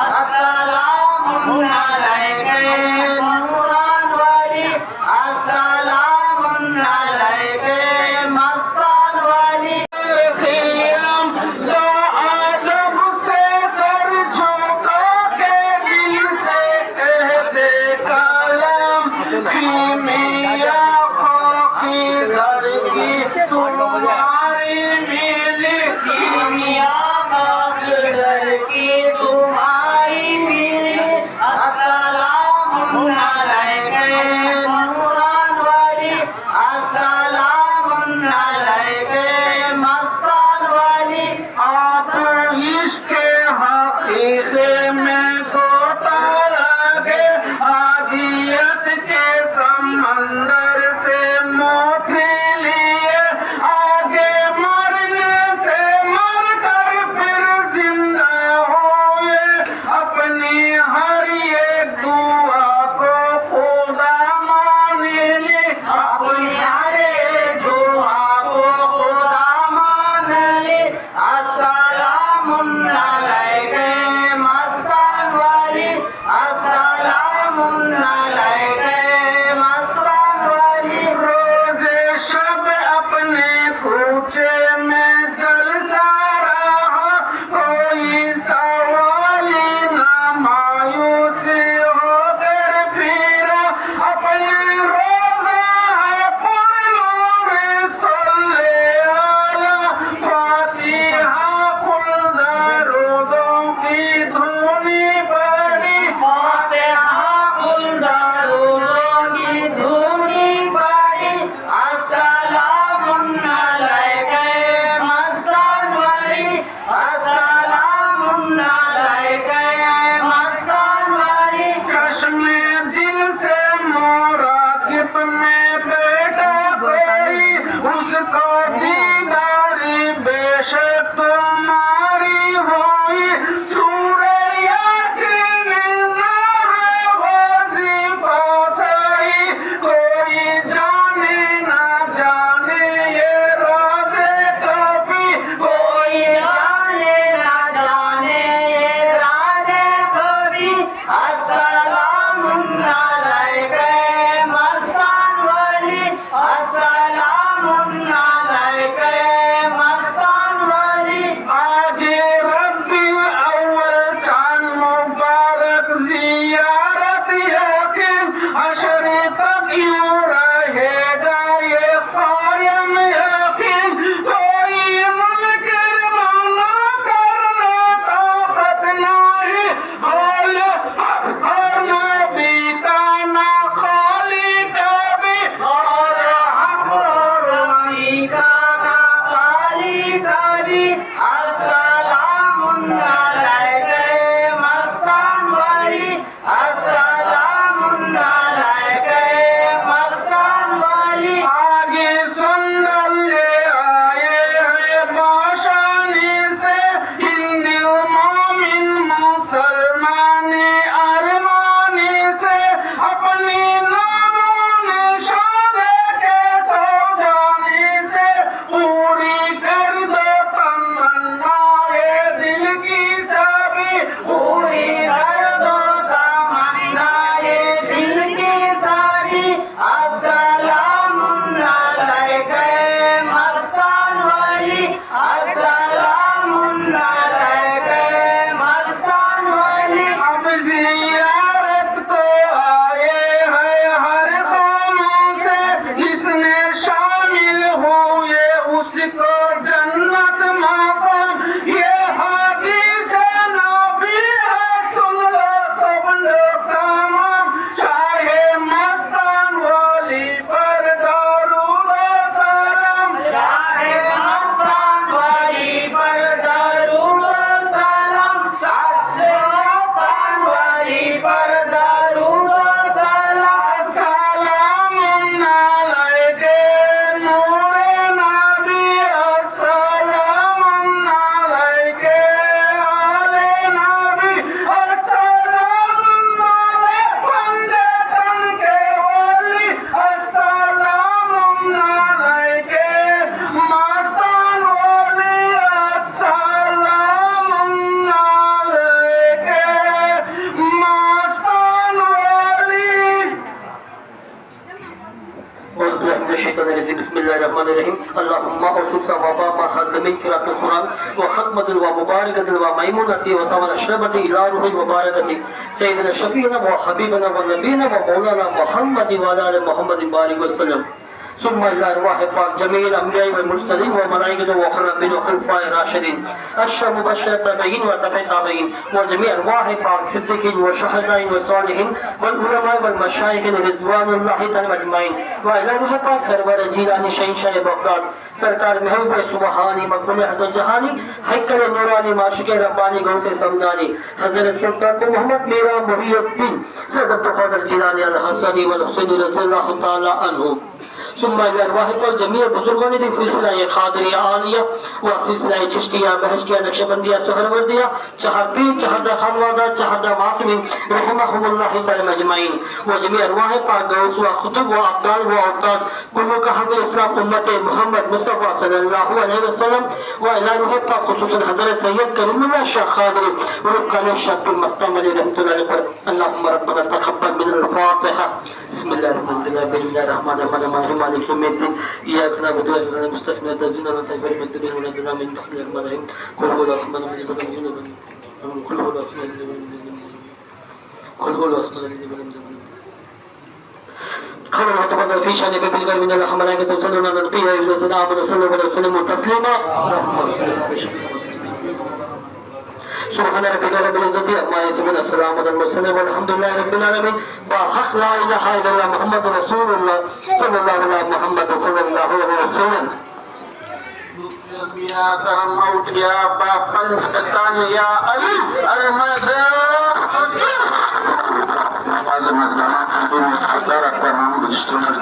अस्सलामुन अलैकुम मस्तान वाली, अस्सलामुन अलैकुम मस्तान वाली। जो आदम से सर झुका के दिल से कह दे कलम की मिया खाकी दर की तुम्हारी मिली की मिया खाकी दर की तुम्हारी मिली। अस्सलामुन अलैकुम मस्तान वाली, अस्सलामुन अलैकुम मस्तान वाली। आप इश्क़ हक़ीक़े में गोता लगे आदियत के समंदर से मोती लिए, आगे मरने से मर कर फिर जिंदा हुए, अपनी हर एक दुआ को खुदा मान ले, अपनी हर एक दुआ को खुदा मान ले। अस्सलामुन अलैकुम मस्तान वाली, अस्सलामुन अलैकुम मस्तान वाली। रोज़े शब अपने कूचे में जलसा रहा, कोई सवाली ना मायूसी होकर फिरा, अपने रोज़ा है पुरनूर सल्ले अला फातिहा कुल दरूदों की धुनी पड़ी, फातिहा कुल दरूदों की धुनी पड़ी। अस्सलामुन अलैकुम मस्तान वाली, अस्सलामुन अलैकुम मस्तान वाली। चश्मे दिल से मुराकिब में बैठा कोई, उसको दीदारी बेशक तुम्हारी हुई। सूरे यासीन ना है वजीफा सही, कोई जाने ना जाने ये रोज़े काफी, कोई जाने ना जाने ये रोज़े काफी। अस्सलामुन अलैकुम मस्तान वाली, अस्सलामुन अलैकुम मस्तान वाली। आज रब्बी अव्वल चांद मुबारक जियारत यकीन, हश्र तक यूं रहेगा ये कायम यकीन। कोई मुनकिर माना करना ताकत नहीं, और नबी का ना खाली कभी, और हक रबी का ना खाली कभी। अस्सलामुन अलैकुम मस्तान वाली, अस्सलामुन अलैकुम मस्तान वाली। आगे सुंदर ले आए हैं बाशानी से, हिंदू मोमिन मुसलमानी अरमानी से, अपनी नामों निशाने के सौजानी से पूरी कर दो तमन्नाए दिल की सभी, पूरी कर दो तमन्नाए दिल की सभी। अस्सलामुन अलैकुम मस्तान वाली, अस्सलामुन अलैकुम मस्तान वाली। अब जियारत तो आए हैं हर कौमों से, जिसने शामिल हुए उसको जन्नत मकाम, ये हदीस नबी है रहीम अल्लाहुम्मा औसुसा वबा मा हज़मिन क़िराअतुल कुरान व खत्मतुल व मुबारकतुल व मैमुनती व तवल अशरबती इला रूहिल मुबारकती सय्यिदना शफीना व हबीबना व नबीना व मौलाना मुहम्मद व अला आलि मुहम्मद बारिक वसल्लम ثم إلى أرواح पाक जमील अंबिया व मुरसलीन व मलाइकत व खलफिन व खुलफाए राशिदीन अशर मुबशर तबईन व तबई ताबईन व जमी अरवाह पाक सिद्दीकीन व शुहदाइन व सालिहीन व उलमा व मशाइखिन रिज़वानुल्लाहि तआला अजमाइन व इला रूह पाक सरवर जीलानी शहंशाह बगदाद सरकार महबूब सुबहानी मक़बूल जहानी हैकल नूरानी माशिक रब्बानी गौस समदानी हज़रत सुल्तान मोहम्मद मीरा मुहियुद्दीन सदत क़ादिर जीलानी अल हसनी वल हुसैनी रज़ियल्लाहु तआला अन्हु सुम्मा अरवाह पर जमीय बुजुर्गों ने सिलसिला खादरिया आलिया व सिलसिला चिश्तिया बहशतिया नक्शबंदिया सुहरवर्दिया चहरपीर चहरदा खानवादा चहरदा मातमी रहमहुमुल्लाह तआला अजमाइन व जमीय अरवाह पर गौस व खुतब व अब्दाल व औताद कुल्लु का हम इस्लाम उम्मत मोहम्मद मुस्तफा सल्लल्लाहु अलैहि वसल्लम व इला रूह पर खुसूसन हज़रत सैयद करीमुल्लाह शाह खादरी व रुफ़कान शाह मख्तूम अलैहि रहमतुल्लाह अलैहि पर अल्लाहुम्मा रब्बना तक़ब्बल मिनल फातिहा बिस्मिल्लाहिर्रहमानिर्रहीम मालिक यौमिद्दीन इय्याका नअबुदु व इय्याका नस्तईन इहदिना सिरातल मुस्तक़ीम व हदिना मिन रहमान कुल हुवा قال الله تبارك في شأن بالغير من الله ملائكته يصلون على النبي يا أيها الذين آمنوا صلوا عليه وسلموا تسليما سبحان ربك رب العزة عما يصفون السلام على المرسلين والحمد لله رب العالمين وحق لا إله إلا الله محمد رسول الله صلى الله على محمد صلى الله عليه وسلم يا كرم موت يا بابا الفتان يا علي المدى هذا مزلمات الدنيا حضارة كرم بالإنسترومنت